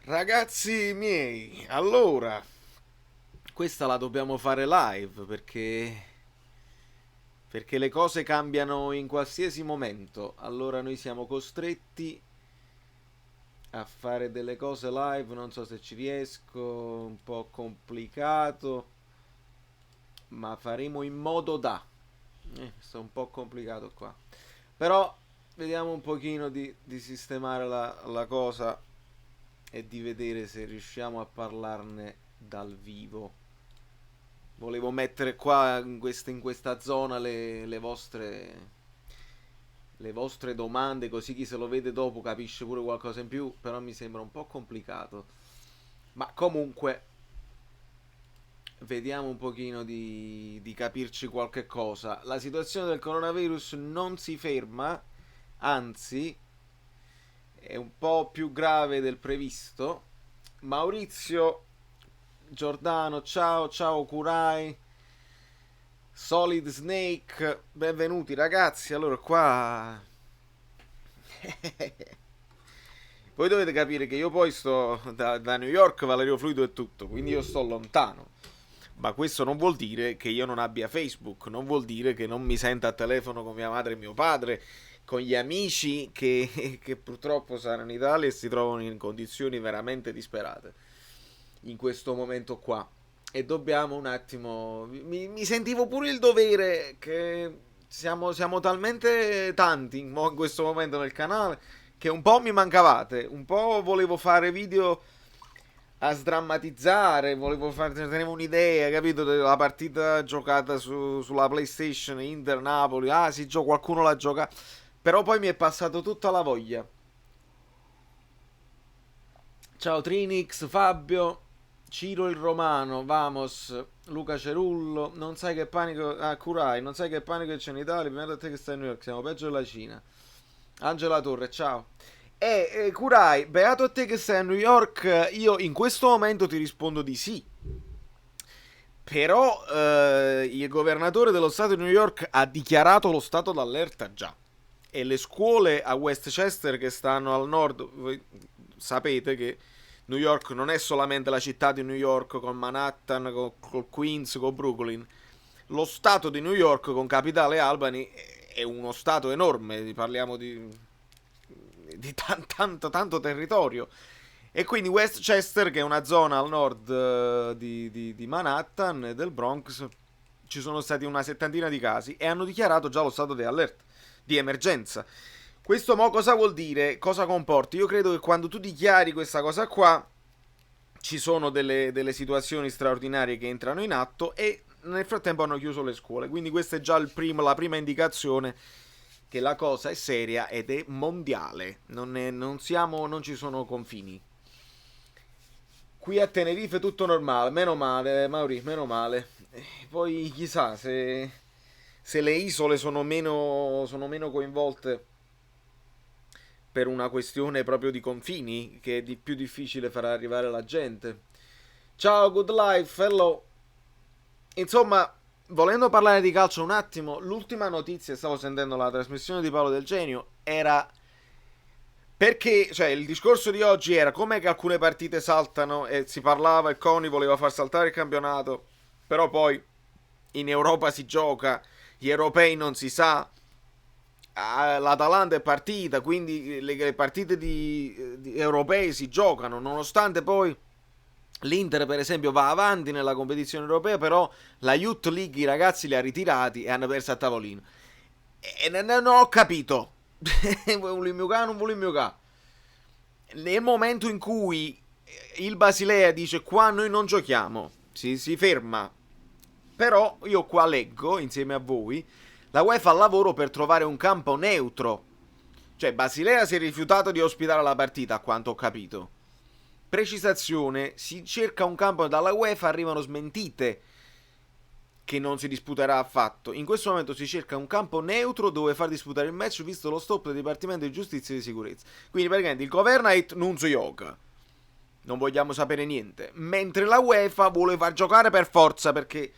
Ragazzi miei, allora, questa la dobbiamo fare live perché le cose cambiano in qualsiasi momento. Allora noi siamo costretti a fare delle cose live, non so se ci riesco, un po' complicato, ma faremo in modo da. Sto un po' complicato qua. Però vediamo un pochino di sistemare la cosa e di vedere se riusciamo a parlarne dal vivo. Volevo mettere qua in questa zona le vostre domande, così chi se lo vede dopo capisce pure qualcosa in più, però mi sembra un po' complicato. Ma comunque, vediamo un pochino di capirci qualche cosa. La situazione del coronavirus non si ferma, anzi, è un po' più grave del previsto. Maurizio Giordano, ciao, ciao Kurai, Solid Snake, benvenuti ragazzi. Allora qua voi dovete capire che io poi sto da New York, Valerio Fluido e tutto, quindi io sto lontano. Ma questo non vuol dire che io non abbia Facebook, non vuol dire che non mi senta a telefono con mia madre e mio padre, con gli amici che purtroppo saranno in Italia e si trovano in condizioni veramente disperate in questo momento qua. E dobbiamo un attimo. Mi sentivo pure il dovere che siamo talmente tanti in questo momento nel canale che un po' mi mancavate, un po' volevo fare video a sdrammatizzare, tenevo un'idea, capito, della partita giocata sulla PlayStation Inter-Napoli, ah sì, qualcuno la gioca, però poi mi è passato tutta la voglia. Ciao Trinix, Fabio, Ciro il Romano, Vamos, Luca Cerullo, non sai che panico, Kurai, non sai che panico c'è in Italia, prima da te che stai a New York, siamo peggio della Cina. Angela Torre, ciao. Kurai, beato a te che sei a New York, io in questo momento ti rispondo di sì. Però il governatore dello stato di New York ha dichiarato lo stato d'allerta già. E le scuole a Westchester che stanno al nord, voi sapete che New York non è solamente la città di New York con Manhattan, col Queens, con Brooklyn. Lo stato di New York con capitale Albany è uno stato enorme, parliamo di tanto territorio. E quindi Westchester, che è una zona al nord di Manhattan e del Bronx, ci sono stati una settantina di casi e hanno dichiarato già lo stato di allerta, di emergenza. Questo mo cosa vuol dire? Cosa comporta? Io credo che quando tu dichiari questa cosa qua ci sono delle situazioni straordinarie che entrano in atto e nel frattempo hanno chiuso le scuole. Quindi questa è già la prima indicazione che la cosa è seria ed è mondiale. Non ci sono confini. Qui a Tenerife tutto normale, meno male, Mauri, meno male. Poi chissà se le isole sono meno coinvolte per una questione proprio di confini, che è di più difficile far arrivare la gente. Ciao, good life, hello. Insomma, volendo parlare di calcio un attimo, l'ultima notizia, stavo sentendo la trasmissione di Paolo Del Genio, era perché, cioè, il discorso di oggi era com'è che alcune partite saltano e si parlava e Coni voleva far saltare il campionato, però poi in Europa si gioca, gli europei non si sa, l'Atalanta è partita, quindi le partite di europei si giocano, nonostante poi l'Inter per esempio va avanti nella competizione europea, però la Youth League i ragazzi li ha ritirati e hanno perso a tavolino. E non ho capito. Volevo giocare, non volevo giocare. Nel momento in cui il Basilea dice qua noi non giochiamo, si ferma. Però io qua leggo insieme a voi, la UEFA fa lavoro per trovare un campo neutro. Cioè Basilea si è rifiutato di ospitare la partita, a quanto ho capito. Precisazione, si cerca un campo dalla UEFA, arrivano smentite che non si disputerà affatto. In questo momento si cerca un campo neutro dove far disputare il match visto lo stop del Dipartimento di Giustizia e di Sicurezza. Quindi praticamente il Governate non si gioca. Non vogliamo sapere niente. Mentre la UEFA vuole far giocare per forza perché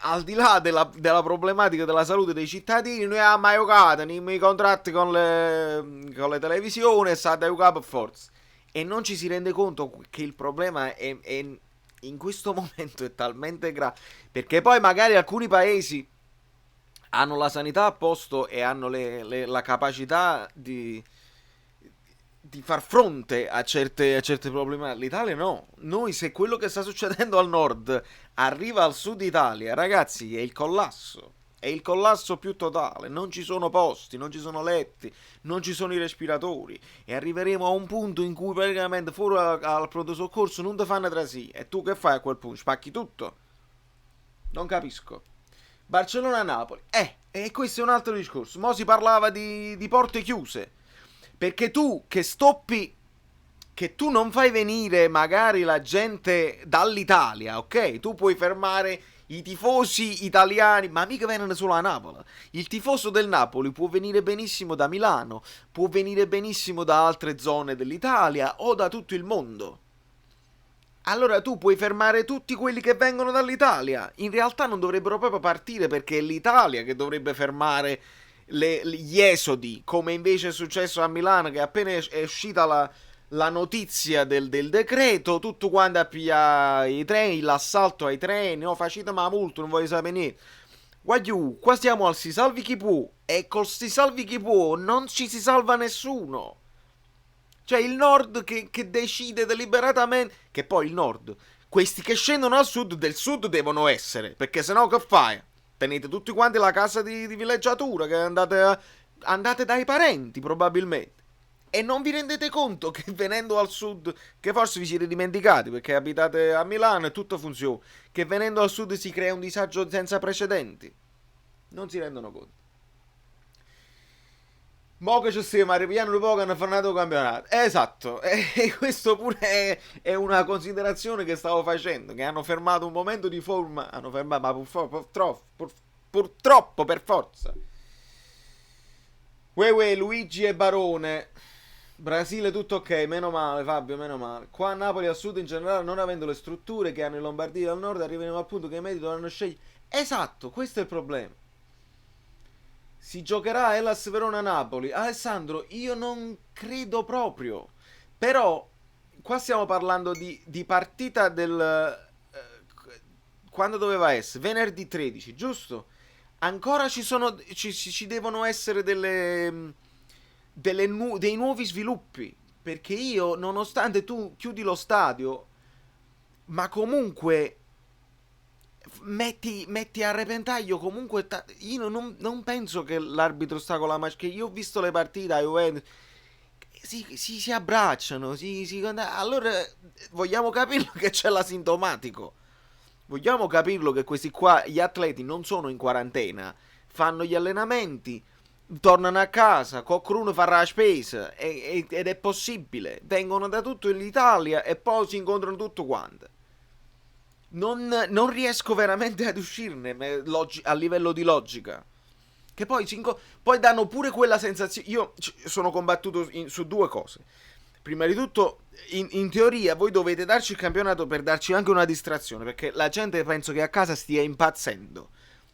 al di là della problematica della salute dei cittadini, noi abbiamo mai giocato nei contratti con le televisioni e sa da giocare per forza. e non ci si rende conto che il problema è in questo momento è talmente grave, perché poi magari alcuni paesi hanno la sanità a posto e hanno la capacità di far fronte a certe problematiche. L'Italia no. Noi, se quello che sta succedendo al nord arriva al sud Italia, ragazzi, è il collasso. È il collasso più totale. Non ci sono posti, non ci sono letti, non ci sono i respiratori. E arriveremo a un punto in cui praticamente fuori al pronto soccorso non ti fanno trasì. E tu che fai a quel punto? Spacchi tutto? Non capisco. Barcellona-Napoli. E questo è un altro discorso. Mo' si parlava di porte chiuse. Perché tu che stoppi, che tu non fai venire magari la gente dall'Italia, ok? Tu puoi fermare i tifosi italiani, ma mica vengono solo a Napoli. Il tifoso del Napoli può venire benissimo da Milano, può venire benissimo da altre zone dell'Italia o da tutto il mondo. Allora tu puoi fermare tutti quelli che vengono dall'Italia. In realtà non dovrebbero proprio partire, perché è l'Italia che dovrebbe fermare gli esodi, come invece è successo a Milano, che appena è uscita la notizia del decreto, tutto quanto a pigliare i treni, l'assalto ai treni, oh, facite ma molto, non voglio sapere niente. Guagliù, qua stiamo al si salvi chi può, e col si salvi chi può non ci si salva nessuno. Cioè il nord che decide deliberatamente, che poi il nord, questi che scendono al sud, del sud devono essere, perché sennò che fai? Tenete tutti quanti la casa di villeggiatura, che andate dai parenti probabilmente. E non vi rendete conto che venendo al sud, che forse vi siete dimenticati perché abitate a Milano e tutto funziona, che venendo al sud si crea un disagio senza precedenti. Non si rendono conto. Mo che ci stiamo arrivando un po' che hanno fermato il campionato. Esatto, e questo pure è una considerazione che stavo facendo, che hanno fermato un momento di forma, hanno fermato, ma purtroppo, per forza. Uè, Luigi e Barone. Brasile tutto ok, meno male Fabio, meno male. Qua a Napoli al sud in generale, non avendo le strutture che hanno in Lombardia al nord, arriveremo al punto che i medici dovranno scegliere. Esatto, questo è il problema. Si giocherà Hellas Verona-Napoli. Alessandro, io non credo proprio. Però, qua stiamo parlando di partita del... quando doveva essere? Venerdì 13, giusto? Ancora ci devono essere dei nuovi sviluppi. Perché io, nonostante tu chiudi lo stadio, ma comunque metti a repentaglio comunque. Io non penso che l'arbitro sta con la maschera. Io ho visto le partite a Juventus. Si abbracciano. Allora vogliamo capirlo che c'è l'asintomatico. Vogliamo capirlo che questi qua, gli atleti, non sono in quarantena. Fanno gli allenamenti. Tornano a casa. Qualcuno farà la spesa. Ed è possibile. Vengono da tutto l'Italia e poi si incontrano tutto quanto. Non riesco veramente ad uscirne a livello di logica. Che poi danno pure quella sensazione. Io sono combattuto su due cose. Prima di tutto, in teoria, voi dovete darci il campionato per darci anche una distrazione. Perché la gente penso che a casa stia impazzendo.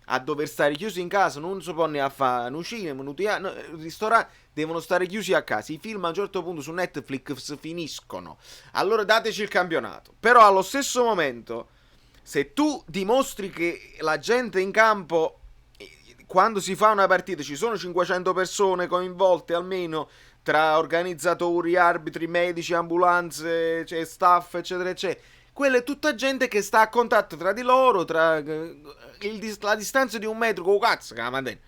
A dover stare chiusi in casa, non si può ne a fare un cinema, un ristorante, devono stare chiusi a casa. I film a un certo punto su Netflix finiscono. Allora dateci il campionato. Però allo stesso momento, se tu dimostri che la gente in campo, quando si fa una partita, ci sono 500 persone coinvolte almeno, tra organizzatori, arbitri, medici, ambulanze, cioè staff, eccetera, eccetera. Quella è tutta gente che sta a contatto tra di loro, tra la distanza di un metro, con cazzo che la mantene.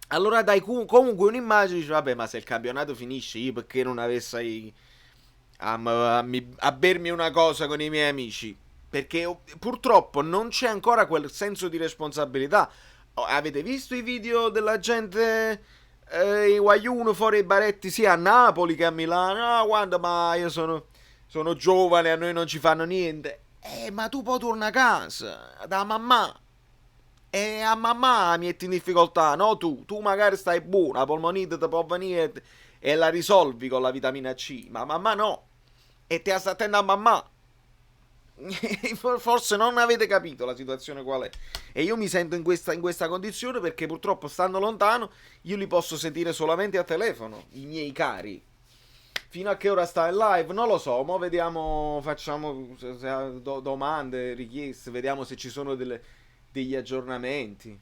Allora dai comunque un'immagine, dici, vabbè, ma se il campionato finisce, io perché non avessi a bermi una cosa con i miei amici? Perché purtroppo non c'è ancora quel senso di responsabilità. Avete visto i video della gente, i guagliuno fuori i baretti sia a Napoli che a Milano? Ah, guarda, ma io sono giovane, a noi non ci fanno niente. Ma tu poi torna a casa da mamma. E a mamma mi metti in difficoltà, no tu magari stai buona, la polmonite ti può venire e la risolvi con la vitamina C, ma mamma no. E te la sta attendendo a mamma. Forse non avete capito la situazione qual è. E io mi sento in questa condizione perché purtroppo stando lontano io li posso sentire solamente a telefono, i miei cari. Fino a che ora sta in live? Non lo so, mo vediamo, facciamo domande, richieste, vediamo se ci sono degli aggiornamenti.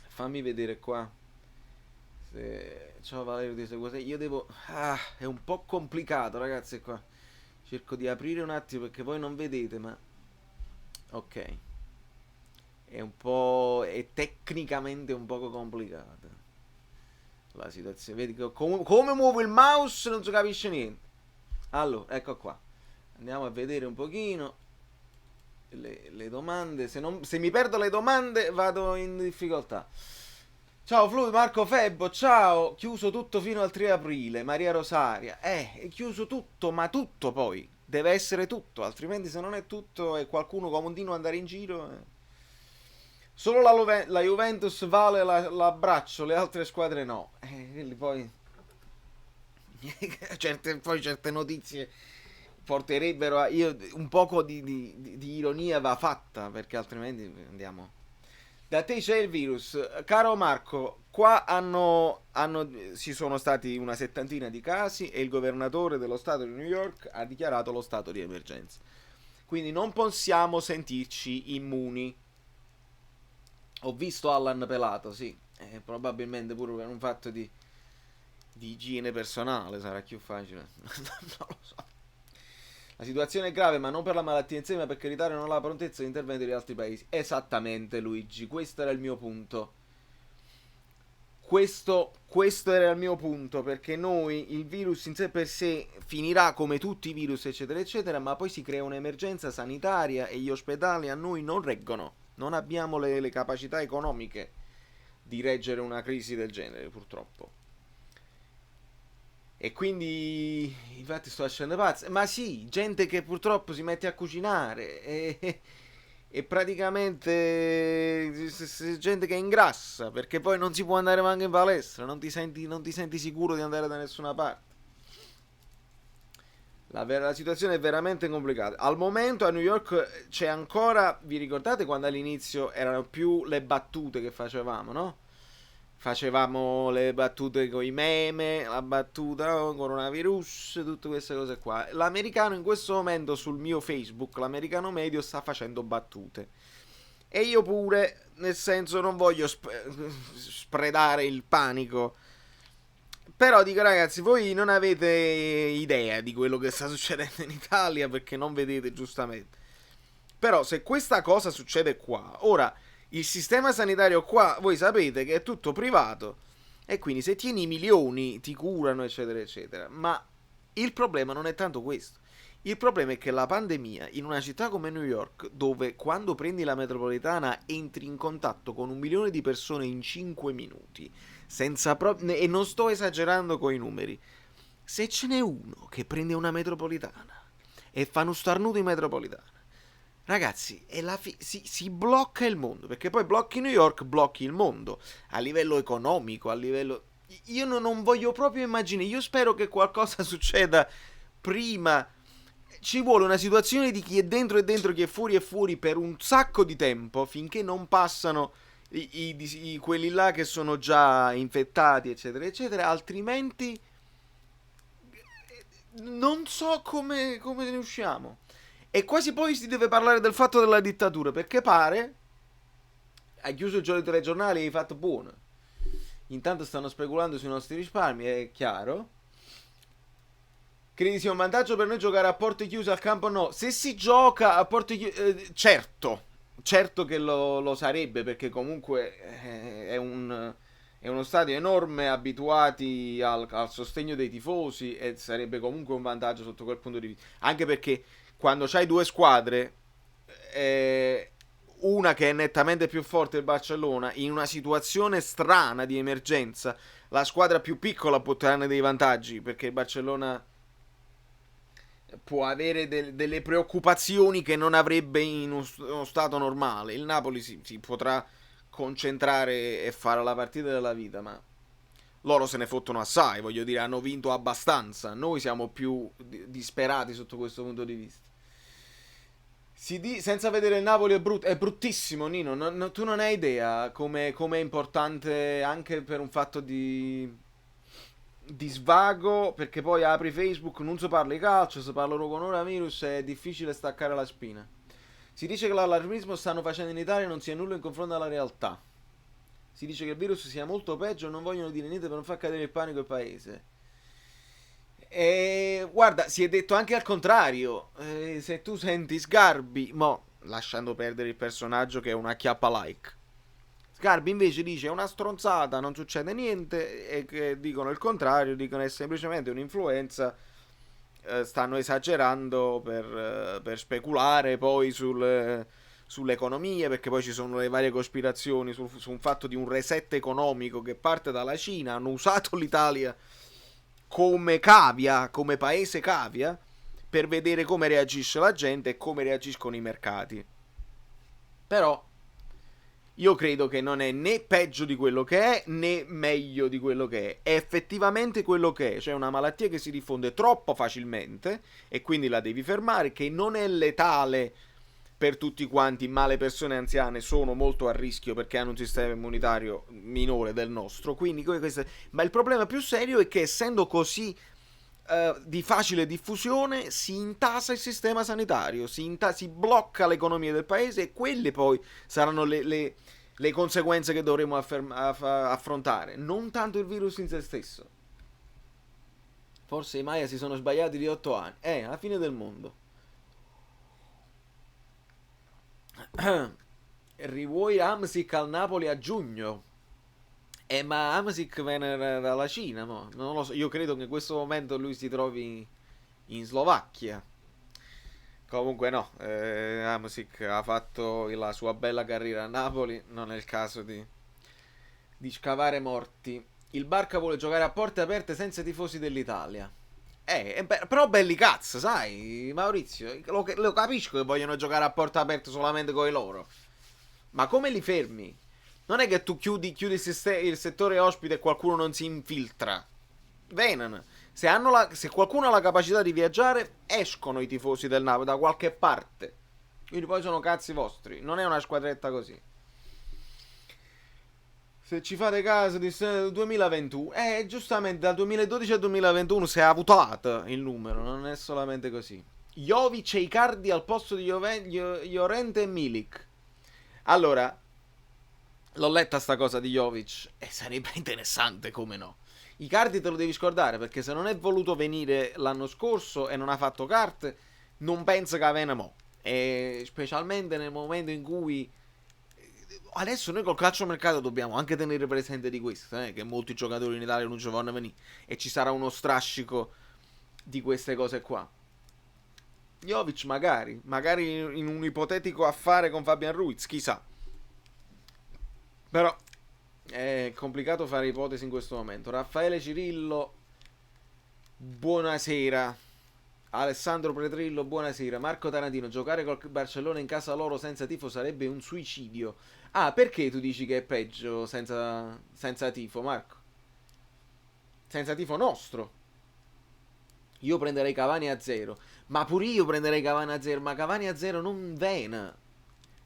Fammi vedere qua. Ciao Valerio di Seguote. Io devo... Ah, è un po' complicato, ragazzi, qua. Cerco di aprire un attimo perché voi non vedete, ma... Ok. È un po'... È tecnicamente un poco complicata la situazione. Vedi che come muovo il mouse non si capisce niente. Allora, ecco qua. Andiamo a vedere un pochino le domande. Se mi perdo le domande vado in difficoltà. Ciao Fluid, Marco Febbo, ciao. Chiuso tutto fino al 3 aprile. Maria Rosaria. È chiuso tutto, ma tutto poi. Deve essere tutto, altrimenti se non è tutto e qualcuno continua ad andare in giro... Solo la Juventus vale l'abbraccio, le altre squadre no. Quindi poi... poi certe notizie porterebbero a... un poco di ironia va fatta, perché altrimenti andiamo... Da te c'è il virus. Caro Marco, qua ci sono stati una settantina di casi e il governatore dello stato di New York ha dichiarato lo stato di emergenza. Quindi non possiamo sentirci immuni. Ho visto Allan pelato, sì. Probabilmente pure per un fatto di igiene personale sarà più facile. Non lo so. La situazione è grave, ma non per la malattia in sé, ma perché l'Italia non ha la prontezza di interventi degli altri paesi. Esattamente, Luigi. Questo era il mio punto. Questo era il mio punto, perché noi, il virus in sé per sé finirà come tutti i virus, eccetera, eccetera, ma poi si crea un'emergenza sanitaria e gli ospedali a noi non reggono. Non abbiamo le capacità economiche di reggere una crisi del genere, purtroppo. E quindi, infatti, sto lasciando pazzo. Ma sì, gente che purtroppo si mette a cucinare e praticamente gente che ingrassa perché poi non si può andare manco in palestra, non ti senti sicuro di andare da nessuna parte. La situazione è veramente complicata. Al momento a New York c'è ancora, vi ricordate quando all'inizio erano più le battute che facevamo, no? Facevamo le battute con i meme, la battuta coronavirus, tutte queste cose qua. L'americano in questo momento sul mio Facebook, l'americano medio sta facendo battute. E io pure, nel senso non voglio spredare il panico. Però dico ragazzi, voi non avete idea di quello che sta succedendo in Italia perché non vedete giustamente. Però se questa cosa succede qua, ora il sistema sanitario qua, voi sapete che è tutto privato e quindi se tieni i milioni ti curano eccetera eccetera. Ma il problema non è tanto questo. Il problema è che la pandemia in una città come New York, dove quando prendi la metropolitana entri in contatto con 1 milione di persone in 5 minuti, e non sto esagerando con i numeri, se ce n'è uno che prende una metropolitana e fa uno starnuto in metropolitana, ragazzi, si blocca il mondo, perché poi blocchi New York, blocchi il mondo, a livello economico, a livello... Io non voglio proprio immaginare, io spero che qualcosa succeda prima. Ci vuole una situazione di chi è dentro e dentro, chi è fuori per un sacco di tempo, finché non passano quelli là che sono già infettati, eccetera, eccetera, altrimenti non so come ne usciamo. E quasi poi si deve parlare del fatto della dittatura, perché pare, hai chiuso il giorno dei telegiornali e hai fatto buono. Intanto stanno speculando sui nostri risparmi, è chiaro. Credi sia un vantaggio per noi giocare a porte chiuse al campo? No, se si gioca a porte chiuse, certo che lo sarebbe, perché comunque è uno stadio enorme, abituati al sostegno dei tifosi, e sarebbe comunque un vantaggio sotto quel punto di vista. Anche perché quando c'hai due squadre, una che è nettamente più forte, il Barcellona, in una situazione strana di emergenza, la squadra più piccola può trarne dei vantaggi, perché il Barcellona può avere delle preoccupazioni che non avrebbe in uno stato normale. Il Napoli si potrà concentrare e fare la partita della vita, ma loro se ne fottono assai, voglio dire, hanno vinto abbastanza. Noi siamo più disperati sotto questo punto di vista. Senza vedere il Napoli è bruttissimo, Nino. Tu non hai idea come è importante anche per un fatto di svago, perché poi apri Facebook, non si parla di calcio, si parla di coronavirus e è difficile staccare la spina. Si dice che l'allarmismo stanno facendo in Italia non sia nulla in confronto alla realtà. Si dice che il virus sia molto peggio e non vogliono dire niente per non far cadere il panico al paese. E guarda, si è detto anche al contrario. Se tu senti Sgarbi, mo, lasciando perdere il personaggio che è una chiappa like. Sgarbi invece dice è una stronzata, non succede niente, e che dicono il contrario, dicono è semplicemente un'influenza, stanno esagerando per speculare poi sull'economia, perché poi ci sono le varie cospirazioni su un fatto di un reset economico che parte dalla Cina, hanno usato l'Italia come cavia, come paese cavia, per vedere come reagisce la gente e come reagiscono i mercati. Però io credo che non è né peggio di quello che è né meglio di quello che è effettivamente quello che è, cioè una malattia che si diffonde troppo facilmente e quindi la devi fermare, che non è letale per tutti quanti, ma le persone anziane sono molto a rischio perché hanno un sistema immunitario minore del nostro, quindi ma il problema più serio è che essendo così di facile diffusione si intasa il sistema sanitario, si blocca l'economia del paese e quelle poi saranno le conseguenze che dovremo affrontare, non tanto il virus in se stesso. Forse i Maya si sono sbagliati di 8 anni. La fine del mondo. Rivuoi Hamsik al Napoli a giugno. Ma Hamsik viene dalla Cina, mo. Non lo so. Io credo che in questo momento lui si trovi in Slovacchia. Comunque no, Hamsik ha fatto la sua bella carriera a Napoli, non è il caso di scavare morti. Il Barca vuole giocare a porte aperte senza i tifosi dell'Italia. Però belli cazzo, sai, Maurizio, lo capisco che vogliono giocare a porte aperte solamente con i loro. Ma come li fermi? Non è che tu chiudi il settore ospite e qualcuno non si infiltra. Venan. Se qualcuno ha la capacità di viaggiare, escono i tifosi del Napoli da qualche parte. Quindi poi sono cazzi vostri. Non è una squadretta così. Se ci fate caso di 2021, giustamente dal 2012 al 2021 si è avutato il numero, non è solamente così. Jovic e Icardi al posto di Llorente e Milik. Allora, l'ho letta sta cosa di Jovic e sarebbe interessante, come no. Icardi te lo devi scordare perché se non è voluto venire l'anno scorso e non ha fatto carte, non penso che avvenga mo. E specialmente nel momento in cui adesso noi col calciomercato dobbiamo anche tenere presente di questo, che molti giocatori in Italia non ci vanno a venire e ci sarà uno strascico di queste cose qua. Jovic magari in un ipotetico affare con Fabian Ruiz, chissà. Però è complicato fare ipotesi in questo momento. Raffaele Cirillo, buonasera. Alessandro Pretrillo, buonasera. Marco Tarantino, giocare col Barcellona in casa loro senza tifo sarebbe un suicidio. Ah, perché tu dici che è peggio senza tifo, Marco? Senza tifo nostro. Io prenderei Cavani a zero. Ma pure io prenderei Cavani a zero. Ma Cavani a zero non viene.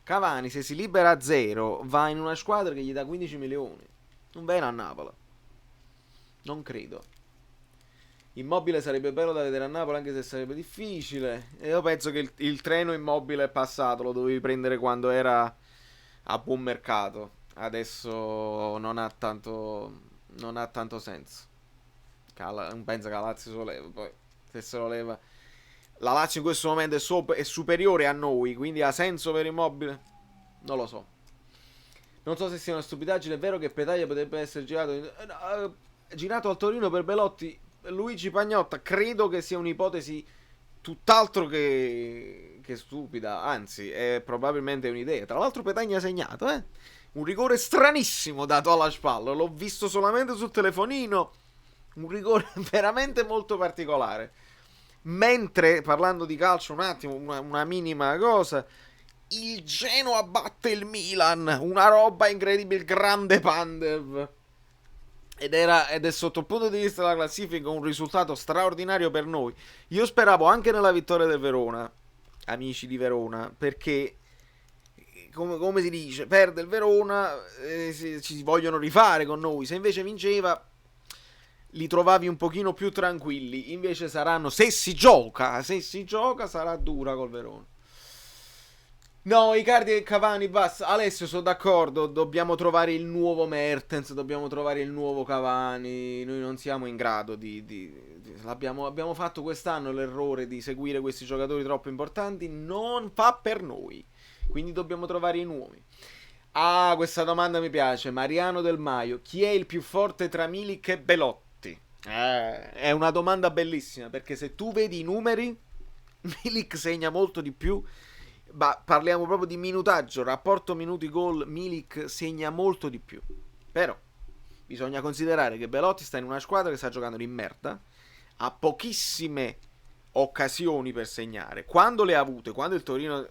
Cavani, se si libera a zero, va in una squadra che gli dà 15 milioni. Non viene a Napoli. Non credo. Immobile sarebbe bello da vedere a Napoli, anche se sarebbe difficile. E io penso che il treno Immobile è passato. Lo dovevi prendere quando era a buon mercato. Adesso non ha tanto senso. Non penso che la Lazio se lo leva. Poi, se se lo leva, la Lazio in questo momento è superiore a noi. Quindi ha senso per Immobile? Non lo so. Non so se sia una stupidaggine. È vero che Petaglia potrebbe essere girato al Torino per Belotti. Luigi Pagnotta, credo che sia un'ipotesi tutt'altro che stupida. Anzi, è probabilmente un'idea. Tra l'altro Petagna ha segnato, un rigore stranissimo dato alla spalla. L'ho visto solamente sul telefonino. Un rigore veramente molto particolare. Mentre, parlando di calcio un attimo, una minima cosa, il Genoa batte il Milan. Una roba incredibile, grande Pandev. Ed è sotto il punto di vista della classifica un risultato straordinario per noi. Io speravo anche nella vittoria del Verona, amici di Verona, perché come si dice, perde il Verona, ci vogliono rifare con noi. Se invece vinceva, li trovavi un pochino più tranquilli. Invece saranno, se si gioca sarà dura col Verona. No, Icardi e Cavani basta. Alessio, sono d'accordo. Dobbiamo trovare il nuovo Mertens. Dobbiamo trovare il nuovo Cavani. Noi non siamo in grado abbiamo fatto quest'anno l'errore di seguire questi giocatori troppo importanti. Non fa per noi. Quindi dobbiamo trovare i nuovi. Ah, questa domanda mi piace. Mariano Del Maio. Chi è il più forte tra Milik e Belotti? È una domanda bellissima. Perché se tu vedi i numeri, Milik segna molto di più. Ma parliamo proprio di minutaggio, rapporto minuti gol, Milik segna molto di più. Però bisogna considerare che Belotti sta in una squadra che sta giocando di merda, ha pochissime occasioni per segnare. Quando le ha avute, quando il Torino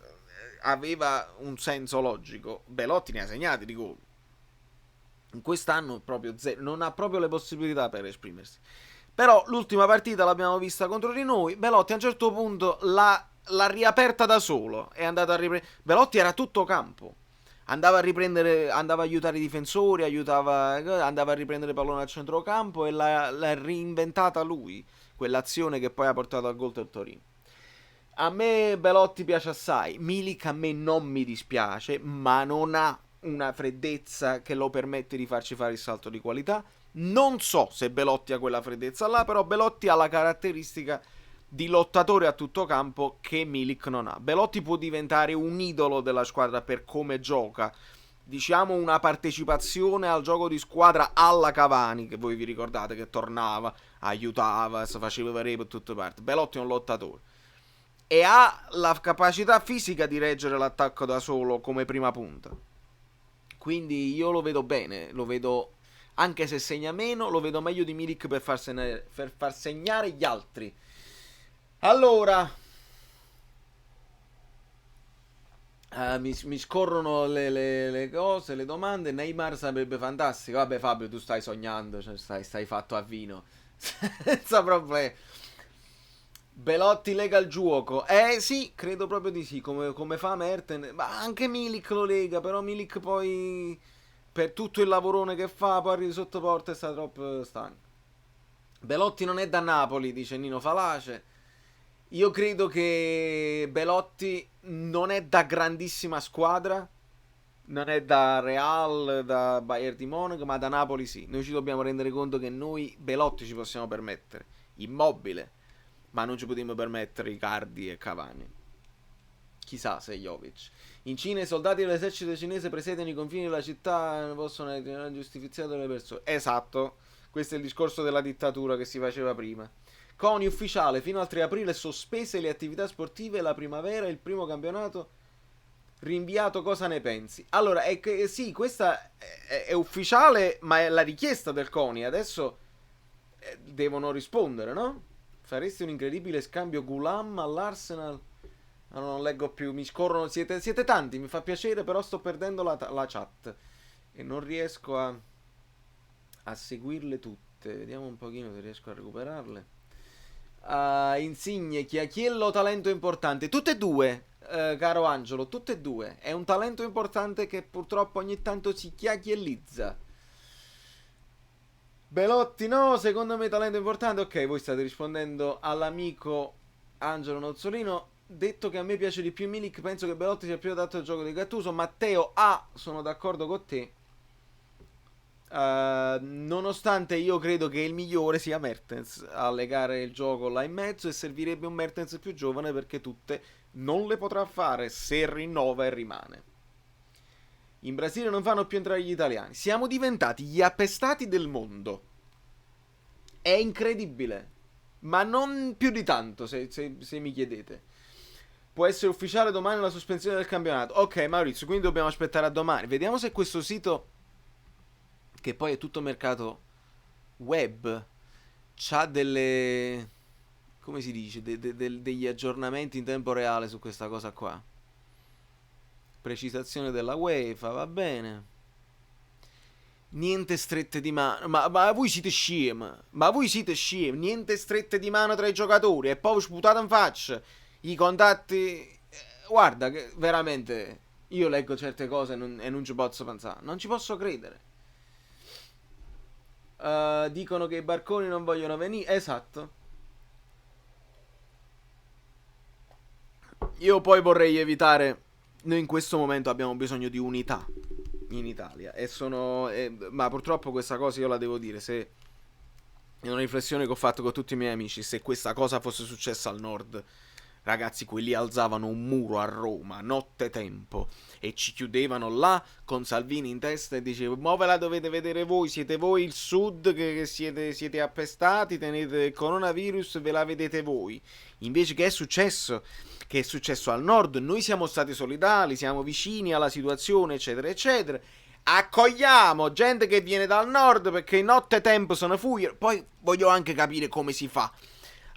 aveva un senso logico, Belotti ne ha segnati di gol. In quest'anno proprio zero, non ha proprio le possibilità per esprimersi. Però l'ultima partita l'abbiamo vista contro di noi, Belotti a un certo punto l'ha riaperta da solo. È andato a riprendere. Belotti era tutto campo. Andava a riprendere, andava a aiutare i difensori, andava a riprendere pallone al centrocampo e l'ha reinventata lui. Quell'azione che poi ha portato al gol del Torino. A me Belotti piace assai. Milik a me non mi dispiace, ma non ha una freddezza che lo permette di farci fare il salto di qualità. Non so se Belotti ha quella freddezza là, però Belotti ha la caratteristica di lottatore a tutto campo che Milik non ha. Belotti può diventare un idolo della squadra per come gioca, diciamo una partecipazione al gioco di squadra alla Cavani, che voi vi ricordate che tornava, aiutava, si faceva vedere per tutte parti. Belotti è un lottatore e ha la capacità fisica di reggere l'attacco da solo come prima punta, quindi io lo vedo bene, lo vedo, anche se segna meno, lo vedo meglio di Milik per far segnare gli altri. Allora, mi scorrono le cose, le domande. Neymar sarebbe fantastico. Vabbè, Fabio, tu stai sognando, cioè stai fatto a vino. Senza problemi. Belotti lega il gioco. Sì, credo proprio di sì. Come fa Merten. Ma anche Milik lo lega. Però Milik poi, per tutto il lavorone che fa, poi arriva sotto porta e sta troppo stanco. Belotti non è da Napoli, dice Nino Falace. Io credo che Belotti non è da grandissima squadra, non è da Real, da Bayern di Monaco, ma da Napoli sì. Noi ci dobbiamo rendere conto che noi Belotti ci possiamo permettere, Immobile, ma non ci potremmo permettere Icardi e Cavani. Chissà se Jovic. In Cina i soldati dell'esercito cinese presiedono i confini della città e non possono essere giustificati dalle persone. Esatto, questo è il discorso della dittatura che si faceva prima. CONI ufficiale, fino al 3 aprile sospese le attività sportive, la primavera, il primo campionato rinviato, cosa ne pensi? Allora, sì, questa è ufficiale, ma è la richiesta del CONI, adesso devono rispondere, no? Faresti un incredibile scambio Gulam all'Arsenal? No, non leggo più, mi scorrono, siete tanti, mi fa piacere, però sto perdendo la chat e non riesco a seguirle tutte. Vediamo un pochino se riesco a recuperarle. Insigne, Chiachiello, talento importante. Tutte e due, caro Angelo, tutte e due. È un talento importante che purtroppo ogni tanto si chiacchiellizza. Belotti no, secondo me talento importante. Ok, voi state rispondendo all'amico Angelo Nozzolino. Detto che a me piace di più Milik, penso che Belotti sia più adatto al gioco di Gattuso. Matteo sono d'accordo con te. Nonostante io credo che il migliore sia Mertens a legare il gioco là in mezzo, e servirebbe un Mertens più giovane perché tutte non le potrà fare se rinnova e rimane. In Brasile non fanno più entrare gli italiani, siamo diventati gli appestati del mondo, è incredibile, ma non più di tanto se mi chiedete. Può essere ufficiale domani la sospensione del campionato. Ok Maurizio, quindi dobbiamo aspettare a domani. Vediamo se questo sito, che poi è tutto mercato web, c'ha delle, come si dice, degli aggiornamenti in tempo reale su questa cosa qua. Precisazione della UEFA, va bene. Niente strette di mano. Ma voi siete scemi. Ma voi siete scemi. Niente strette di mano tra i giocatori. E poi sputate in faccia i contatti. Guarda che veramente io leggo certe cose e non ci posso pensare. Non ci posso credere. Dicono che i barconi non vogliono venire. Esatto. Io poi vorrei evitare. Noi in questo momento abbiamo bisogno di unità in Italia. Ma purtroppo questa cosa io la devo dire. Se è una riflessione che ho fatto con tutti i miei amici. Se questa cosa fosse successa al nord, ragazzi, quelli alzavano un muro a Roma nottetempo e ci chiudevano là con Salvini in testa e diceva: "Ma ve la dovete vedere voi, siete voi il sud che siete appestati, tenete il coronavirus, ve la vedete voi". Invece che è successo? Che è successo al nord? Noi siamo stati solidali, siamo vicini alla situazione, eccetera, eccetera. Accogliamo gente che viene dal nord perché in nottetempo sono fughi. Poi voglio anche capire come si fa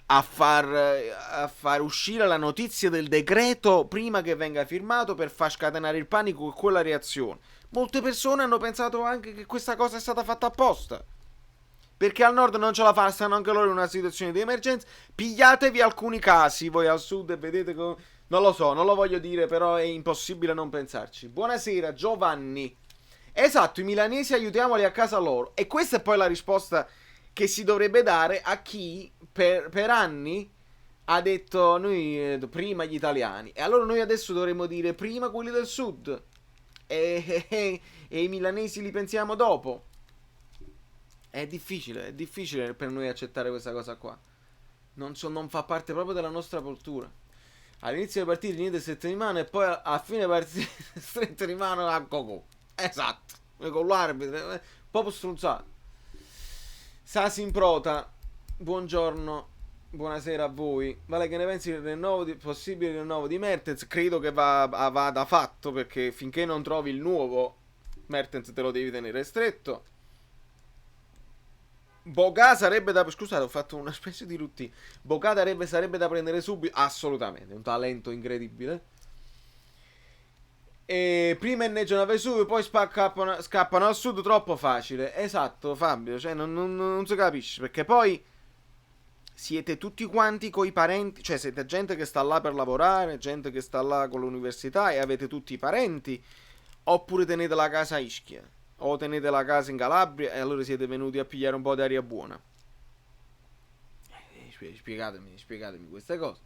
a far uscire la notizia del decreto prima che venga firmato per far scatenare il panico con quella reazione. Molte persone hanno pensato anche che questa cosa è stata fatta apposta. Perché al nord non ce la fanno, stanno anche loro in una situazione di emergenza. Pigliatevi alcuni casi voi al sud e vedete come. Non lo so, non lo voglio dire, però è impossibile non pensarci. Buonasera, Giovanni. Esatto, i milanesi aiutiamoli a casa loro. E questa è poi la risposta che si dovrebbe dare a chi per anni ha detto noi prima gli italiani. E allora noi adesso dovremmo dire prima quelli del sud. E i milanesi li pensiamo dopo. È difficile per noi accettare questa cosa qua. Non fa parte proprio della nostra cultura. All'inizio delle partite niente strette di mano e poi a fine partita strette di mano a Coco. Esatto. Con l'arbitro. Proprio strunzato. Sasi in prota. Buongiorno. Buonasera a voi. Vale, che ne pensi del possibile rinnovo di Mertens? Credo che vada fatto, perché finché non trovi il nuovo Mertens te lo devi tenere stretto. Boga sarebbe da. Scusate, ho fatto una specie di routine. Boga sarebbe da prendere subito. Assolutamente, un talento incredibile. E prima inneggiano a Vesuvio, poi scappano al sud. Troppo facile. Esatto, Fabio. Cioè, non si capisce. Perché poi siete tutti quanti coi parenti. Cioè, siete gente che sta là per lavorare, gente che sta là con l'università e avete tutti i parenti. Oppure tenete la casa a Ischia. O tenete la casa in Calabria e allora siete venuti a pigliare un po' di aria buona. Spiegatemi queste cose.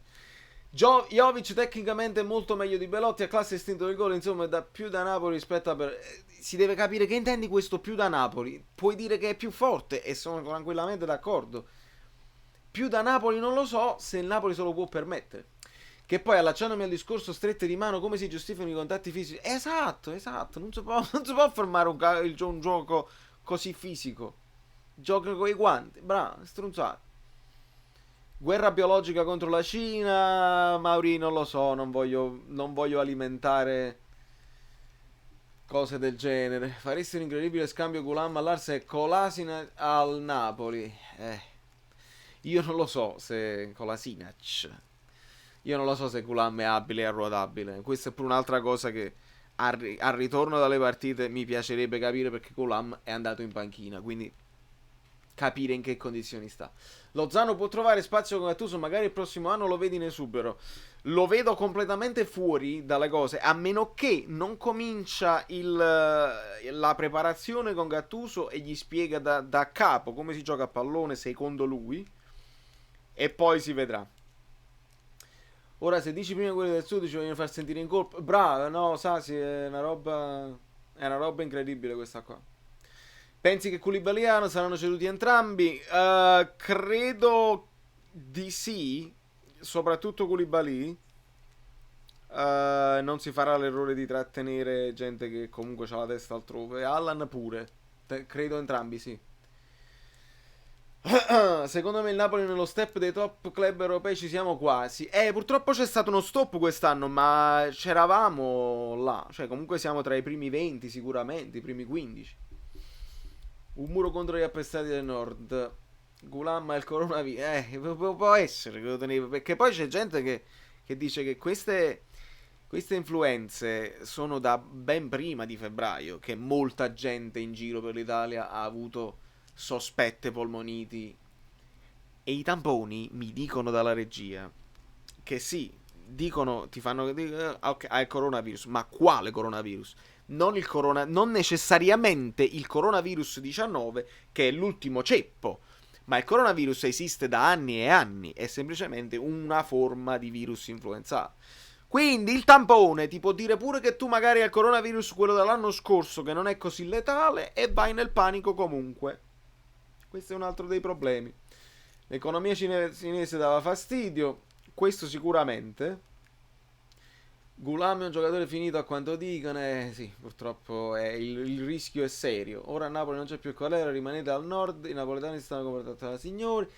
Jovic tecnicamente è molto meglio di Belotti, a classe istinto del gol, insomma è più da Napoli rispetto a. Si deve capire che intendi questo più da Napoli. Puoi dire che è più forte e sono tranquillamente d'accordo. Più da Napoli non lo so se il Napoli se lo può permettere. Che poi, allacciandomi al discorso strette di mano, come si giustificano i contatti fisici? Esatto. Non si può fermare un gioco così fisico. Gioca con i guanti. Bravo, strunzato. Guerra biologica contro la Cina. Mauri, non lo so, non voglio alimentare cose del genere. Faresti un incredibile scambio Gulam all'Arsa e Kolasinac al Napoli. Io non lo so se Kolasinac. Io non lo so se Gulam è abile e arruotabile. Questa è pure un'altra cosa che al ritorno dalle partite mi piacerebbe capire, perché Gulam è andato in panchina, quindi capire in che condizioni sta. Lozano può trovare spazio con Gattuso, magari il prossimo anno lo vedi in esubero. Lo vedo completamente fuori dalle cose, a meno che non comincia la preparazione con Gattuso e gli spiega da capo come si gioca a pallone secondo lui, e poi si vedrà. Ora, se dici prima quelli del sud ci vogliono far sentire in colpa. Bravo, no, Sasi, è una roba. È una roba incredibile questa qua. Pensi che Koulibaly saranno ceduti entrambi? Credo di sì. Soprattutto Koulibaly. Non si farà l'errore di trattenere gente che comunque ha la testa altrove. Allan pure. Credo entrambi, sì. Secondo me il Napoli nello step dei top club europei ci siamo quasi. Purtroppo c'è stato uno stop quest'anno, ma c'eravamo là. Cioè, comunque siamo tra i primi 20 sicuramente, i primi 15. Un muro contro gli appestati del nord. Gulam e il coronavirus. Può essere che lo tenevo. Perché poi c'è gente che dice che queste influenze sono da ben prima di febbraio, che molta gente in giro per l'Italia ha avuto sospette polmoniti. E i tamponi mi dicono dalla regia che sì, dicono, ti fanno ok, hai il coronavirus, ma quale coronavirus? non necessariamente il coronavirus 19, che è l'ultimo ceppo, ma il coronavirus esiste da anni e anni, è semplicemente una forma di virus influenzale. Quindi il tampone ti può dire pure che tu magari hai il coronavirus, quello dell'anno scorso, che non è così letale, e vai nel panico comunque. Questo è un altro dei problemi. L'economia cinese dava fastidio, questo sicuramente. Gulam è un giocatore finito a quanto dicono, sì, purtroppo il rischio è serio. Ora a Napoli non c'è più colera, rimanete al nord, i napoletani stanno comportando da signori.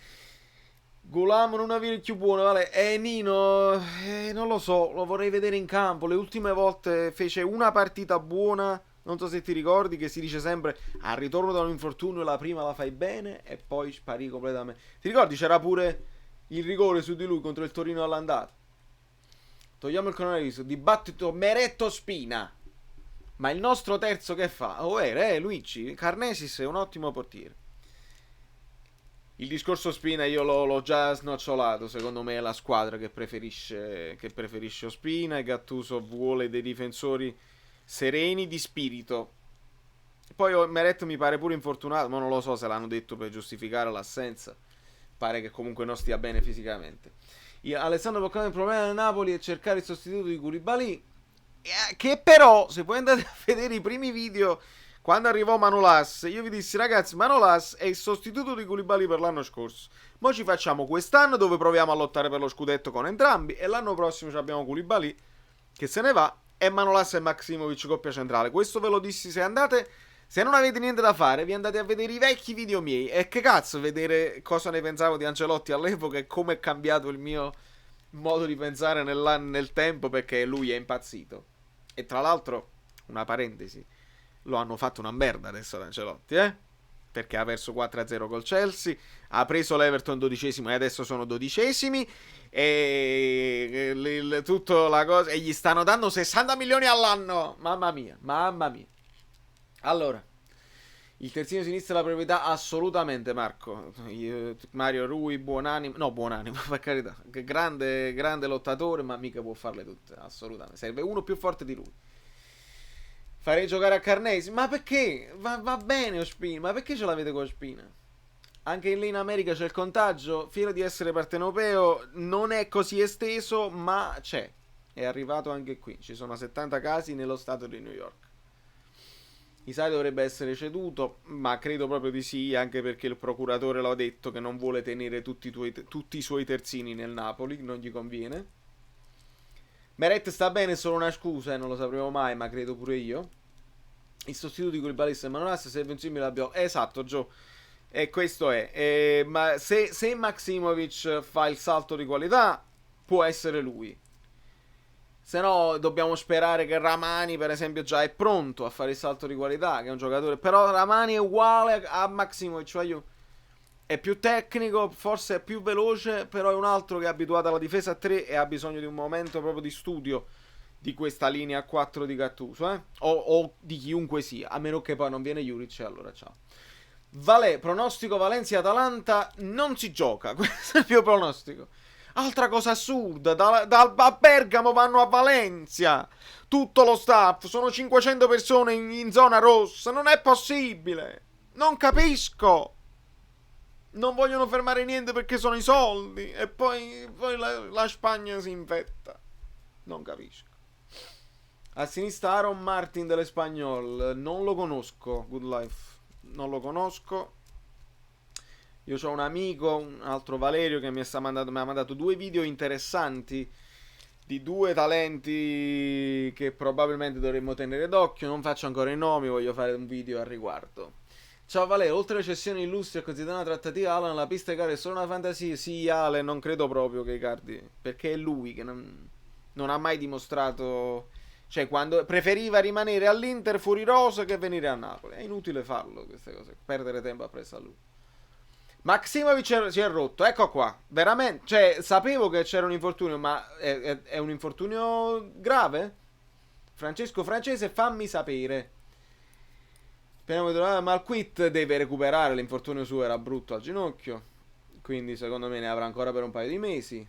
Gulam non avere più buono, vale? Nino, non lo so, lo vorrei vedere in campo. Le ultime volte fece una partita buona, non so se ti ricordi, che si dice sempre al ritorno da un infortunio la prima la fai bene e poi sparì completamente. Ti ricordi c'era pure il rigore su di lui contro il Torino all'andata? Togliamo il coronavirus, dibattito Meretto-Spina. Ma il nostro terzo che fa? Luigi, Carnesis è un ottimo portiere. Il discorso Ospina io l'ho già snocciolato. Secondo me è la squadra che preferisce Ospina, e Gattuso vuole dei difensori sereni di spirito. Poi Meret mi pare pure infortunato, ma non lo so se l'hanno detto per giustificare l'assenza. Pare che comunque non stia bene fisicamente. Alessandro Boccone, il problema del Napoli è cercare il sostituto di Koulibaly, che però, se voi andate a vedere i primi video quando arrivò Manolas, io vi dissi ragazzi, Manolas è il sostituto di Koulibaly per l'anno scorso. Mo ci facciamo quest'anno dove proviamo a lottare per lo scudetto con entrambi, e l'anno prossimo abbiamo Koulibaly che se ne va e Manolas e Maximovic coppia centrale. Questo ve lo dissi, se non avete niente da fare, vi andate a vedere i vecchi video miei. E che cazzo, vedere cosa ne pensavo di Ancelotti all'epoca e come è cambiato il mio modo di pensare nel tempo, perché lui è impazzito. E tra l'altro, una parentesi, lo hanno fatto una merda adesso ad Ancelotti, perché ha perso 4-0 col Chelsea, ha preso l'Everton 12esimo e adesso sono 12esimi, e tutto la cosa, e gli stanno dando 60 milioni all'anno. Mamma mia. Allora, il terzino sinistro della proprietà assolutamente, Marco. Mario Rui, buonanimo, no, buonanimo, per carità, grande lottatore, ma mica può farle tutte, assolutamente. Serve uno più forte di lui. Farei giocare a Carnesi, ma perché? Va bene Ospina, ma perché ce l'avete con Ospina? Anche lì in America c'è il contagio, fiero di essere partenopeo, non è così esteso, ma c'è. È arrivato anche qui, ci sono 70 casi nello stato di New York. Isai dovrebbe essere ceduto, ma credo proprio di sì, anche perché il procuratore l'ha detto che non vuole tenere tutti i suoi terzini nel Napoli, non gli conviene. Meret sta bene, è solo una scusa, non lo sapremo mai, ma credo pure io. Il sostituto di Koulibaly e Manolas serve un simile a esatto, Joe. E questo è. Ma se Maximovic fa il salto di qualità, può essere lui. Se no, dobbiamo sperare che Ramani, per esempio, già è pronto a fare il salto di qualità, che è un giocatore. Però Ramani è uguale a Maximovic, cioè è più tecnico, forse è più veloce, però è un altro che è abituato alla difesa a 3 e ha bisogno di un momento proprio di studio di questa linea a 4 di Gattuso, o di chiunque sia, a meno che poi non viene Juric, allora ciao. Pronostico Valencia-Atalanta, non si gioca, questo è il mio pronostico. Altra cosa assurda, da Bergamo vanno a Valencia, tutto lo staff, sono 500 persone in zona rossa, non è possibile, non capisco. Non vogliono fermare niente perché sono i soldi, e poi la Spagna si infetta, non capisco. A sinistra Aaron Martin dell'Espanyol, non lo conosco, Good Life, non lo conosco. Io ho un amico, un altro Valerio, che mi ha mandato 2 video interessanti di 2 talenti che probabilmente dovremmo tenere d'occhio. Non faccio ancora i nomi, voglio fare un video al riguardo. Ciao Valerio, oltre alle cessioni illustri e considerata una trattativa, Alan, la pista Icardi è solo una fantasia? Sì, Ale, non credo proprio che Icardi, perché è lui che non ha mai dimostrato. Cioè, quando preferiva rimanere all'Inter fuori rosa che venire a Napoli. È inutile farlo, queste cose, perdere tempo appresso a lui. Maximovic si è rotto, ecco qua, veramente, cioè, sapevo che c'era un infortunio, ma è un infortunio grave? Francesco Francese, fammi sapere. Speriamo di trovare, ma il quit deve recuperare, l'infortunio suo era brutto al ginocchio, quindi secondo me ne avrà ancora per un paio di mesi.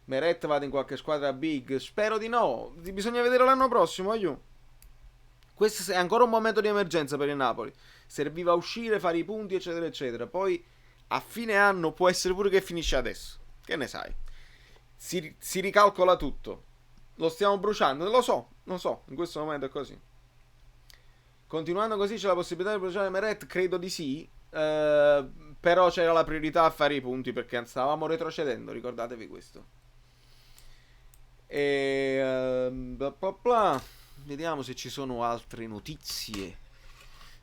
Meret vada in qualche squadra big, spero di no, bisogna vedere l'anno prossimo, aiuto. Questo è ancora un momento di emergenza per il Napoli. Serviva uscire, fare i punti, eccetera, eccetera. Poi a fine anno può essere pure che finisce adesso. Che ne sai? Si ricalcola tutto. Lo stiamo bruciando, lo so, in questo momento è così. Continuando così c'è la possibilità di bruciare Meret? Credo di sì. Però c'era la priorità a fare i punti perché stavamo retrocedendo, ricordatevi questo. E bla bla bla. Vediamo se ci sono altre notizie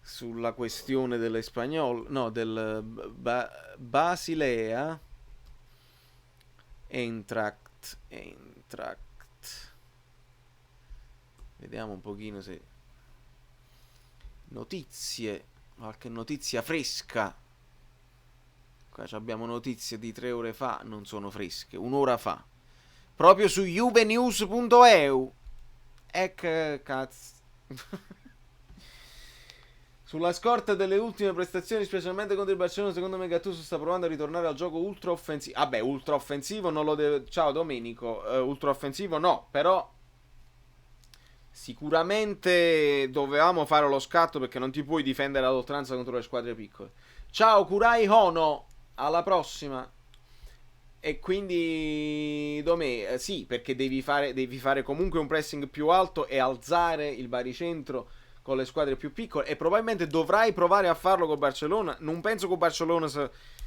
sulla questione dell'Espagnol, no, del Basilea. Eintracht. Vediamo un pochino se notizie, qualche notizia fresca. Qua abbiamo notizie di 3 ore fa, non sono fresche, un'ora fa. Proprio su juvenews.eu. Che cazzo. Sulla scorta delle ultime prestazioni, specialmente contro il Barcellona, secondo me Gattuso sta provando a ritornare al gioco ultra offensivo. Vabbè, ultra offensivo non lo deve... Ciao Domenico, ultra offensivo no, però sicuramente dovevamo fare lo scatto perché non ti puoi difendere ad oltranza contro le squadre piccole. Ciao Kurai Hono, alla prossima. E quindi sì, perché devi fare comunque un pressing più alto e alzare il baricentro con le squadre più piccole, e probabilmente dovrai provare a farlo con Barcellona. Non penso che Barcellona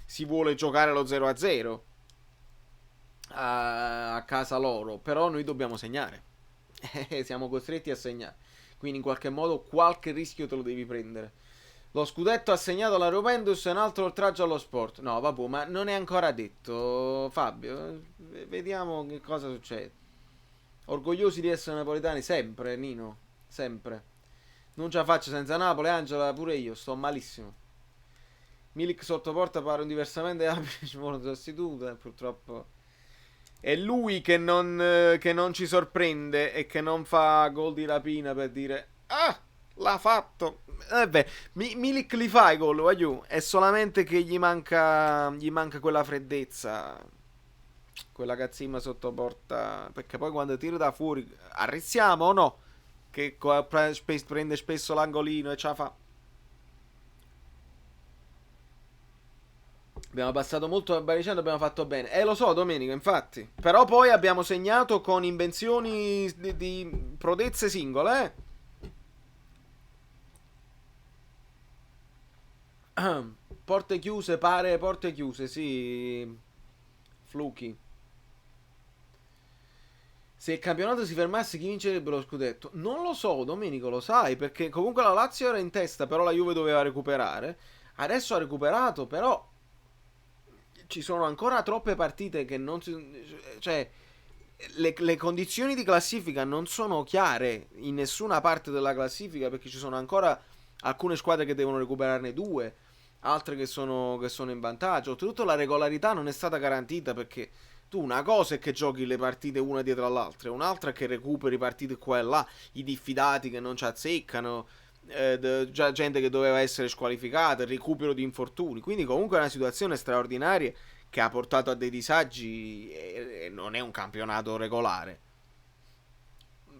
si vuole giocare lo 0-0 a casa loro, però noi dobbiamo segnare. Siamo costretti a segnare, quindi in qualche modo qualche rischio te lo devi prendere. Lo scudetto assegnato alla Juventus è un altro oltraggio allo sport. No, vabbè, ma non è ancora detto, Fabio. Vediamo che cosa succede. Orgogliosi di essere napoletani sempre, Nino, sempre. Non ce la faccio senza Napoli, Angela, pure io, sto malissimo. Milik sotto porta pare un diversamente abile, sostituta, purtroppo. È lui che non ci sorprende e che non fa gol di rapina per dire ah, l'ha fatto. Beh, Milik li fa i gol, voglio. È solamente che gli manca quella freddezza, quella cazzimma sotto porta, perché poi quando tira da fuori arrestiamo o no? Che prende spesso l'angolino e ce la fa. Abbiamo passato molto a baricendo, abbiamo fatto bene. Lo so, Domenico, infatti. Però poi abbiamo segnato con invenzioni di prodezze singole, Porte chiuse, pare, porte chiuse, sì. Fluchi. Se il campionato si fermasse, chi vincerebbe lo scudetto? Non lo so, Domenico, lo sai, perché comunque la Lazio era in testa, però la Juve doveva recuperare. Adesso ha recuperato, però ci sono ancora troppe partite che non si... Cioè, le condizioni di classifica non sono chiare in nessuna parte della classifica, perché ci sono ancora alcune squadre che devono recuperarne 2, altre che sono in vantaggio. Oltretutto la regolarità non è stata garantita, perché tu una cosa è che giochi le partite una dietro all'altra, un'altra è che recuperi partite qua e là, i diffidati che non ci azzeccano, già gente che doveva essere squalificata, il recupero di infortuni. Quindi comunque è una situazione straordinaria che ha portato a dei disagi, e non è un campionato regolare.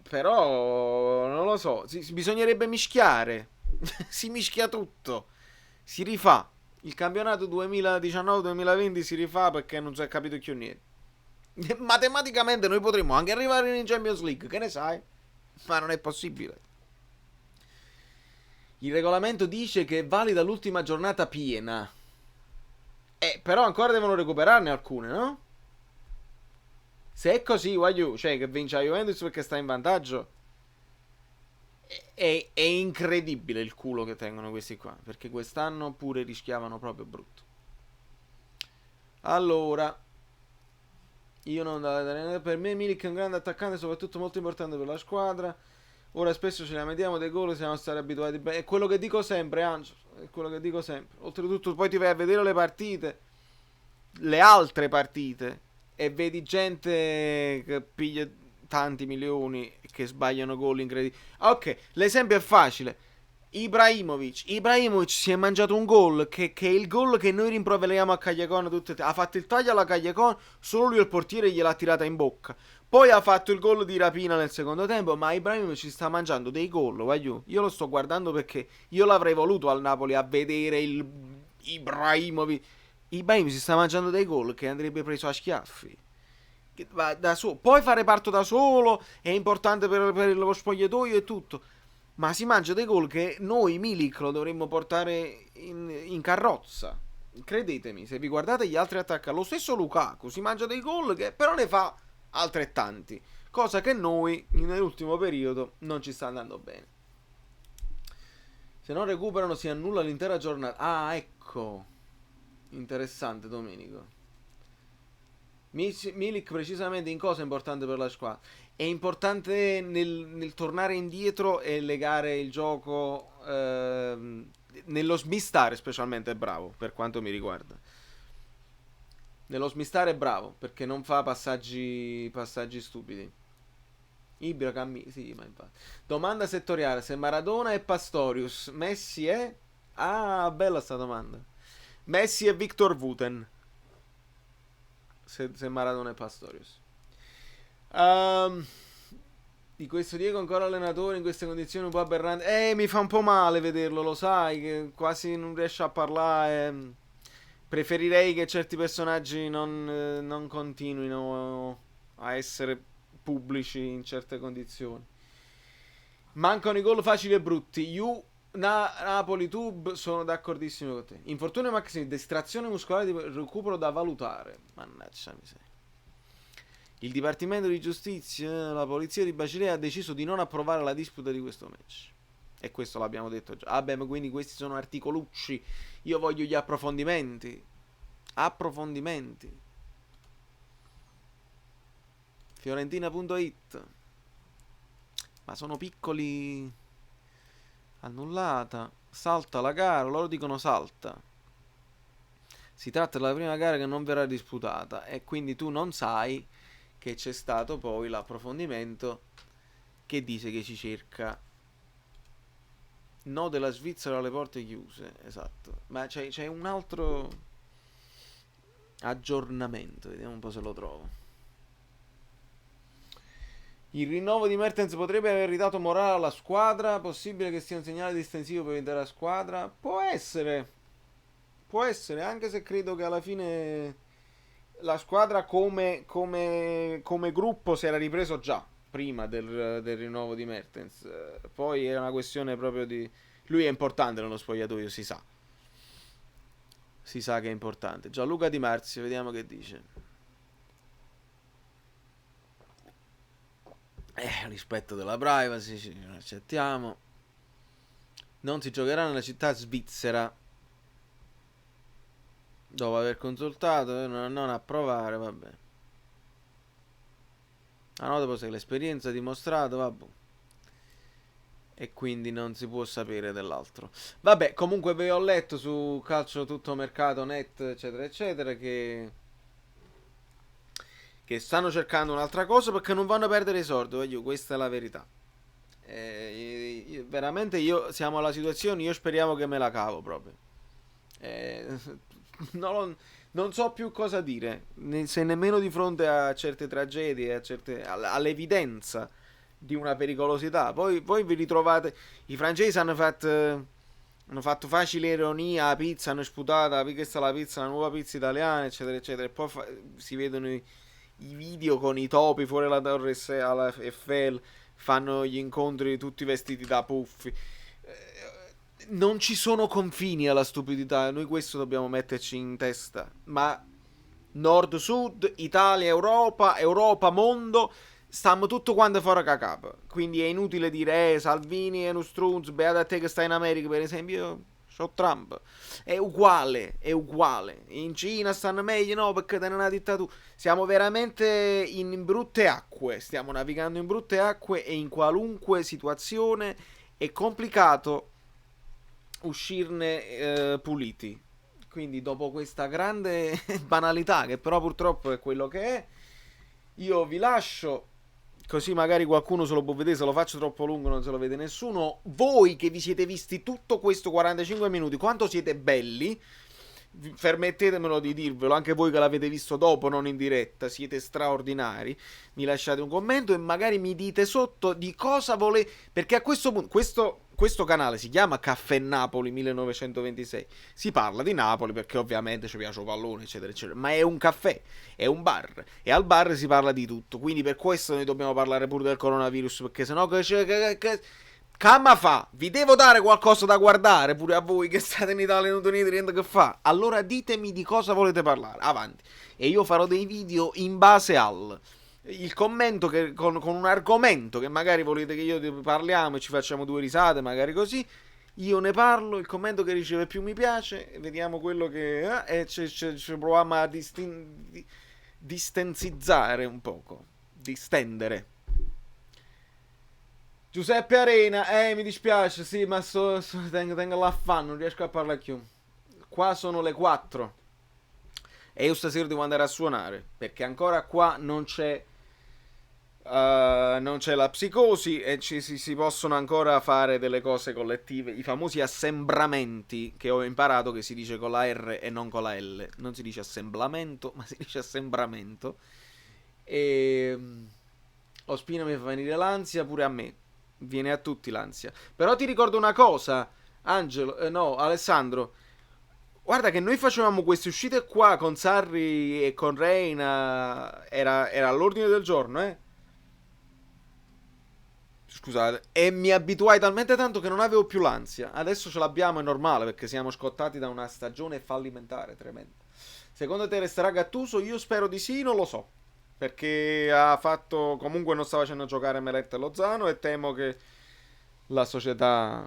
Però non lo so, bisognerebbe mischiare. Si mischia tutto, si rifà. Il campionato 2019-2020 si rifà perché non si è capito più niente. Matematicamente noi potremmo anche arrivare in Champions League, che ne sai? Ma non è possibile. Il regolamento dice che è valida l'ultima giornata piena. Però ancora devono recuperarne alcune, no? Se è così, voglio, cioè che vince la Juventus perché sta in vantaggio, è incredibile il culo che tengono questi qua, perché quest'anno pure rischiavano proprio brutto. Allora, io non per me Milik è un grande attaccante, soprattutto molto importante per la squadra. Ora spesso ce la mettiamo dei gol, siamo stati abituati bene. È quello che dico sempre, Angelo, è quello che dico sempre. Oltretutto poi ti vai a vedere le partite, le altre partite, e vedi gente che piglia tanti milioni, che sbagliano gol incredibili. Ok, l'esempio è facile. Ibrahimovic si è mangiato un gol che è il gol che noi rimproveriamo a Cagliacon tutte. Ha fatto il taglio alla Cagliacon, solo lui il portiere gliel'ha tirata in bocca. Poi ha fatto il gol di rapina nel secondo tempo, ma Ibrahimovic ci sta mangiando dei gol, voglio. Io lo sto guardando perché io l'avrei voluto al Napoli a vedere il Ibrahimovic. Ibrahimovic si sta mangiando dei gol che andrebbe preso a schiaffi. Va da solo. Poi fa reparto da solo, è importante per lo spogliatoio e tutto. Ma si mangia dei gol che noi Milik lo dovremmo portare in carrozza. Credetemi, se vi guardate gli altri attaccanti, lo stesso Lukaku si mangia dei gol che però ne fa altrettanti. Cosa che noi nell'ultimo periodo non ci sta andando bene. Se non recuperano si annulla l'intera giornata. Ah, ecco. Interessante, Domenico. Milik precisamente in cosa è importante per la squadra? È importante nel tornare indietro e legare il gioco, nello smistare specialmente è bravo per quanto mi riguarda. Nello smistare è bravo perché non fa passaggi stupidi. Ibra cammina, sì, ma infatti. Domanda settoriale, se Maradona e Pastorius, Messi è... Ah, bella sta domanda. Messi e Victor Wooten. Se Maradona e Pastorius. Ehm, di questo Diego ancora allenatore in queste condizioni un po' aberranti. Mi fa un po' male vederlo, lo sai, che quasi non riesce a parlare. Preferirei che certi personaggi non continuino a essere pubblici in certe condizioni. Mancano i gol facili e brutti. Napoli Tube, sono d'accordissimo con te. Infortunio Maxi, distrazione muscolare di recupero da valutare. Mannaggia miseria. Il Dipartimento di Giustizia, la polizia di Basilea ha deciso di non approvare la disputa di questo match. E questo l'abbiamo detto già. Vabbè, ma quindi questi sono articolucci. Io voglio gli approfondimenti. Approfondimenti. Fiorentina.it. Ma sono piccoli. Annullata. Salta la gara. Loro dicono salta. Si tratta della prima gara che non verrà disputata. E quindi tu non sai che c'è stato poi l'approfondimento che dice che ci cerca. No della Svizzera alle porte chiuse. Esatto. Ma c'è un altro aggiornamento. Vediamo un po' se lo trovo. Il rinnovo di Mertens potrebbe aver ridato morale alla squadra. Possibile che sia un segnale distensivo per l'intera squadra? Può essere. Può essere, anche se credo che alla fine la squadra come gruppo si era ripreso già prima del rinnovo di Mertens. Poi è una questione proprio di... Lui è importante nello spogliatoio, si sa. Si sa che è importante. Gianluca Di Marzio, vediamo che dice. Rispetto della privacy, ci accettiamo. Non si giocherà nella città svizzera. Dopo aver consultato, non approvare, vabbè. Ah no, dopo se l'esperienza ha dimostrato, vabbè. E quindi non si può sapere dell'altro. Vabbè, comunque vi ho letto su Calcio Tutto Mercato Net, eccetera, eccetera, che stanno cercando un'altra cosa perché non vanno a perdere i soldi, voglio, questa è la verità. Veramente siamo alla situazione, io speriamo che me la cavo proprio. Non so più cosa dire, se nemmeno di fronte a certe tragedie, all'evidenza di una pericolosità. Poi vi ritrovate, i francesi hanno fatto facile ironia, la pizza, hanno sputato, questa è la pizza, la nuova pizza italiana, eccetera, eccetera. E poi si vedono i video con i topi fuori alla Torre alla Eiffel, fanno gli incontri tutti vestiti da puffi. Non ci sono confini alla stupidità, noi questo dobbiamo metterci in testa. Ma nord-sud, Italia, Europa, mondo, stiamo tutto quanto fuori a capo. Quindi è inutile dire Salvini è uno strunz, beato a te che stai in America, per esempio, c'ho Trump. È uguale, è uguale. In Cina stanno meglio, no, perché te una dittatura. Siamo veramente in brutte acque, stiamo navigando in brutte acque e in qualunque situazione è complicato uscirne puliti. Quindi dopo questa grande banalità, che però purtroppo è quello che è, io vi lascio così magari qualcuno se lo può vedere. Se lo faccio troppo lungo non se lo vede nessuno. Voi che vi siete visti tutto questo 45 minuti, quanto siete belli. Permettetemelo di dirvelo, anche voi che l'avete visto dopo, non in diretta, siete straordinari. Mi lasciate un commento e magari mi dite sotto di cosa volete, perché a questo punto questo canale si chiama Caffè Napoli 1926. Si parla di Napoli perché ovviamente ci piace il pallone, eccetera, eccetera. Ma è un caffè, è un bar. E al bar si parla di tutto. Quindi per questo noi dobbiamo parlare pure del coronavirus. Perché sennò Camma fa, vi devo dare qualcosa da guardare pure a voi che state in Italia e non tenete niente che fa. Allora ditemi di cosa volete parlare, avanti. E io farò dei video in base al il commento con un argomento che magari volete che io parliamo e ci facciamo due risate, magari così. Io ne parlo, il commento che riceve più mi piace, vediamo quello che e ci proviamo a distensizzare un poco, distendere. Giuseppe Arena, mi dispiace, sì, ma tengo l'affanno, non riesco a parlare più. Qua sono le 4 e io stasera devo andare a suonare, perché ancora qua non c'è la psicosi e si possono ancora fare delle cose collettive, i famosi assembramenti che ho imparato che si dice con la R e non con la L. Non si dice assemblamento, ma si dice assembramento. E Ospina mi fa venire l'ansia, pure a me. Viene a tutti l'ansia. Però ti ricordo una cosa, Angelo, no, Alessandro. Guarda che noi facevamo queste uscite qua con Sarri e con Reina. Era all'ordine del giorno, eh. Scusate. E mi abituai talmente tanto che non avevo più l'ansia. Adesso ce l'abbiamo, è normale, perché siamo scottati da una stagione fallimentare tremenda. Secondo te resterà Gattuso? Io spero di sì, non lo so. Perché ha fatto. Comunque non sta facendo giocare Meret e Lozano. E temo che la società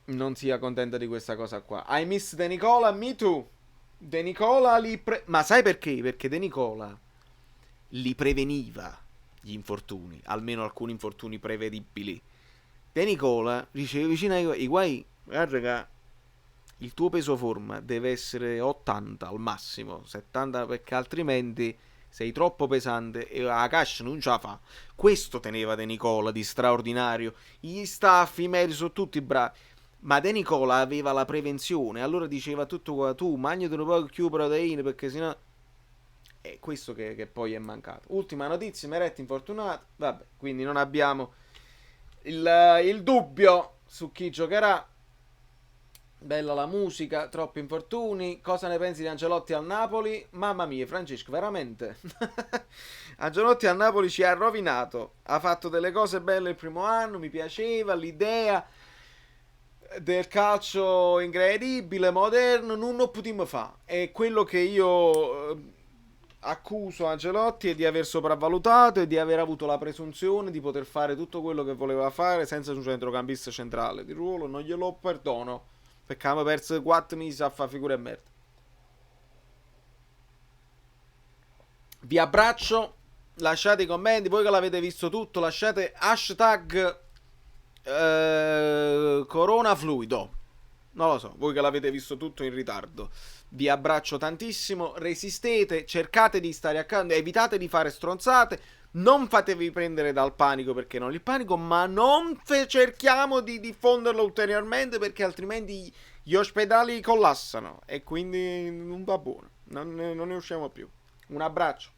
non sia contenta di questa cosa qua. I miss De Nicola, me too. De Nicola ma sai perché? Perché De Nicola li preveniva gli infortuni. Almeno alcuni infortuni prevedibili. De Nicola diceva vicino ai guai. Guarda che il tuo peso forma deve essere 80 al massimo, 70, perché altrimenti sei troppo pesante e la cascia non ce la fa. Questo teneva De Nicola di straordinario. Gli staff, i medici sono tutti bravi. Ma De Nicola aveva la prevenzione, allora diceva tutto qua, tu mangiati un po' più proteine perché sennò. È questo che poi è mancato. Ultima notizia, Meret infortunato, vabbè, quindi non abbiamo il dubbio su chi giocherà. Bella la musica, troppi infortuni. Cosa ne pensi di Ancelotti al Napoli? Mamma mia, Francesco, veramente. Ancelotti al Napoli ci ha rovinato. Ha fatto delle cose belle il primo anno, mi piaceva l'idea del calcio incredibile, moderno, non lo potremmo fare. E quello che io accuso Ancelotti è di aver sopravvalutato e di aver avuto la presunzione di poter fare tutto quello che voleva fare senza un centrocampista centrale di ruolo. Non glielo perdono. Perché abbiamo perso 4 mesi a fare figure e merda. Vi abbraccio. Lasciate i commenti. Voi che l'avete visto tutto, lasciate hashtag Corona Fluido. Non lo so, voi che l'avete visto tutto in ritardo. Vi abbraccio tantissimo. Resistete, cercate di stare accanto, evitate di fare stronzate. Non fatevi prendere dal panico, perché non il panico, ma non cerchiamo di diffonderlo ulteriormente, perché altrimenti gli ospedali collassano e quindi non va buono. Non ne usciamo più. Un abbraccio.